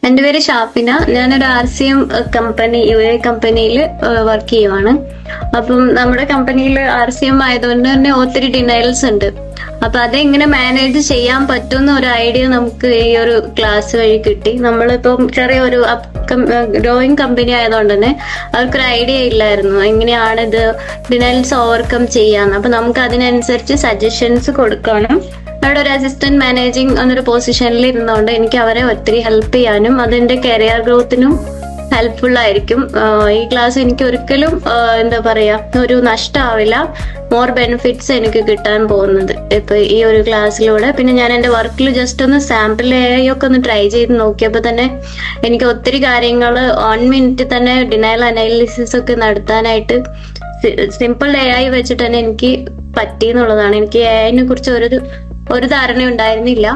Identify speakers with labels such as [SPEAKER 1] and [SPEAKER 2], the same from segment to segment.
[SPEAKER 1] എന്റെ പേര് ഷാഫിന. ഞാനൊരു RCM കമ്പനി UAE കമ്പനിയിൽ വർക്ക് ചെയ്യുവാണ്. അപ്പം നമ്മുടെ കമ്പനിയിൽ RCM ആയതുകൊണ്ട് തന്നെ ഒത്തിരി ഡിനൈൽസ് ഉണ്ട്. അപ്പൊ അതെങ്ങനെ മാനേജ് ചെയ്യാൻ പറ്റുന്ന ഒരു ഐഡിയ നമുക്ക് ഈ ഒരു ക്ലാസ് വഴി കിട്ടി. നമ്മളിപ്പം ചെറിയൊരു ഗ്രോയിങ് കമ്പനി ആയതുകൊണ്ട് തന്നെ അവർക്കൊരു ഐഡിയ ഇല്ലായിരുന്നു എങ്ങനെയാണ് ഇത് ഡിനൈൽസ് ഓവർകം ചെയ്യാന്ന്. അപ്പൊ നമുക്ക് അതിനനുസരിച്ച് സജഷൻസ് കൊടുക്കണം. അവിടെ ഒരു അസിസ്റ്റന്റ് മാനേജിങ് എന്നൊരു പൊസിഷനിൽ ഇരുന്നുകൊണ്ട് എനിക്ക് അവരെ ഒത്തിരി ഹെൽപ്പ് ചെയ്യാനും അതിന്റെ കരിയർ ഗ്രോത്തിനും ഹെൽപ്ഫുൾ ആയിരിക്കും. ഈ ക്ലാസ് എനിക്ക് ഒരിക്കലും എന്താ പറയാ ഒരു നഷ്ടമാവില്ല. മോർ ബെനിഫിറ്റ്സ് എനിക്ക് കിട്ടാൻ പോകുന്നത് ഇപ്പൊ ഈ ഒരു ക്ലാസ്സിലൂടെ. പിന്നെ ഞാൻ എന്റെ വർക്കിൽ ജസ്റ്റ് ഒന്ന് സാമ്പിൾ AI ഒക്കെ ഒന്ന് ട്രൈ ചെയ്ത് നോക്കിയപ്പോ തന്നെ എനിക്ക് ഒത്തിരി കാര്യങ്ങൾ 1 മിനിറ്റ് തന്നെ ഡിനയൽ അനാലിസിസ് ഒക്കെ നടത്താനായിട്ട് സിമ്പിൾ AI വെച്ചിട്ട് തന്നെ എനിക്ക് പറ്റി എന്നുള്ളതാണ്. എനിക്ക് AI നെ കുറിച്ച് ഒരു ധാരണ ഉണ്ടായിരുന്നില്ല.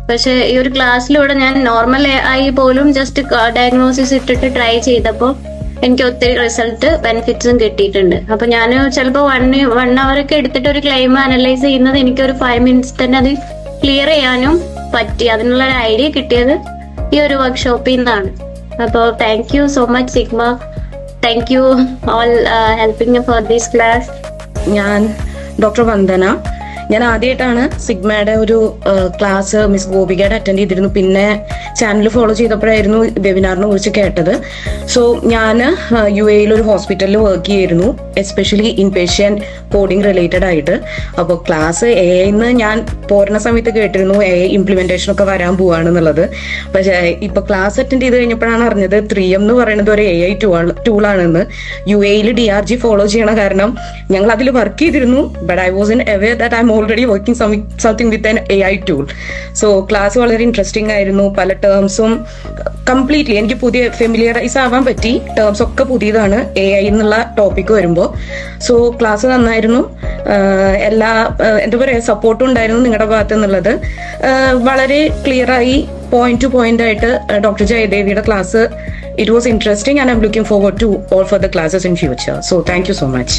[SPEAKER 1] പക്ഷെ ഈ ഒരു ക്ലാസ്സിലൂടെ ഞാൻ നോർമൽ AI പോലും ജസ്റ്റ് ഡയഗ്നോസിസ് ഇട്ടിട്ട് ട്രൈ ചെയ്തപ്പോൾ എനിക്ക് ഒത്തിരി റിസൾട്ട് ബെനിഫിറ്റ്സും കിട്ടിയിട്ടുണ്ട്. അപ്പൊ ഞാൻ ചിലപ്പോൾ 1 hour ഒക്കെ എടുത്തിട്ട് ഒരു ക്ലെയിം അനലൈസ് ചെയ്യുന്നത് എനിക്ക് ഒരു 5 minutes തന്നെ അത് ക്ലിയർ ചെയ്യാനും പറ്റി. അതിനുള്ള ഒരു ഐഡിയ കിട്ടിയത് ഈ ഒരു വർക്ക്ഷോപ്പിൽ നിന്നാണ്. അപ്പോൾ thank you so much sigma. Thank you all helping for this class.
[SPEAKER 2] ഞാൻ ഡോക്ടർ വന്ദന. ഞാൻ ആദ്യമായിട്ടാണ് സിഗ്മയുടെ ഒരു ക്ലാസ് മിസ് ഗോപികയുടെ അറ്റൻഡ് ചെയ്തിരുന്നു. പിന്നെ ചാനൽ ഫോളോ ചെയ്തപ്പോഴായിരുന്നു വെബിനാറിനെ കുറിച്ച് കേട്ടത്. സോ ഞാൻ UAE ഒരു ഹോസ്പിറ്റലിൽ വർക്ക് ചെയ്യായിരുന്നു, എസ്പെഷ്യലി ഇൻപേഷ്യന്റ് കോഡിംഗ് റിലേറ്റഡ് ആയിട്ട്. അപ്പോൾ ക്ലാസ് AI ഞാൻ പോരുന്ന സമയത്ത് കേട്ടിരുന്നു AI ഇംപ്ലിമെന്റേഷൻ ഒക്കെ വരാൻ പോവാണെന്നുള്ളത്. പക്ഷേ ഇപ്പൊ ക്ലാസ് അറ്റൻഡ് ചെയ്ത് കഴിഞ്ഞപ്പോഴാണ് അറിഞ്ഞത് 3M എന്ന് പറയുന്നത് ഒരു AI ടൂളാണെന്ന്. UAE DRG ഫോളോ ചെയ്യണ കാരണം ഞങ്ങൾ അതിൽ വർക്ക് ചെയ്തിരുന്നു. But I was in aware that I M already working something with an AI tool. So class വളരെ ഇൻട്രസ്റ്റിംഗ് ആയിരുന്നു. പല ടേംസും കംപ്ലീറ്റ്ലി എനിക്ക് പുതിയ ഫെമിലിയറൈസ് ആവാൻ പറ്റി. ടേംസ് ഒക്കെ പുതിയതാണ് AI എന്നുള്ള ടോപ്പിക് വരുമ്പോൾ. സോ ക്ലാസ് നന്നായിരുന്നു. എല്ലാ എന്താ പറയാ സപ്പോർട്ടും ഉണ്ടായിരുന്നു നിങ്ങളുടെ ഭാഗത്ത് എന്നുള്ളത്. വളരെ ക്ലിയർ ആയി പോയിന്റ് ടു പോയിന്റ് ആയിട്ട് ഡോക്ടർ ജയദേവിയുടെ class it was interesting and I'm looking forward to all for the classes in future. So thank you so much.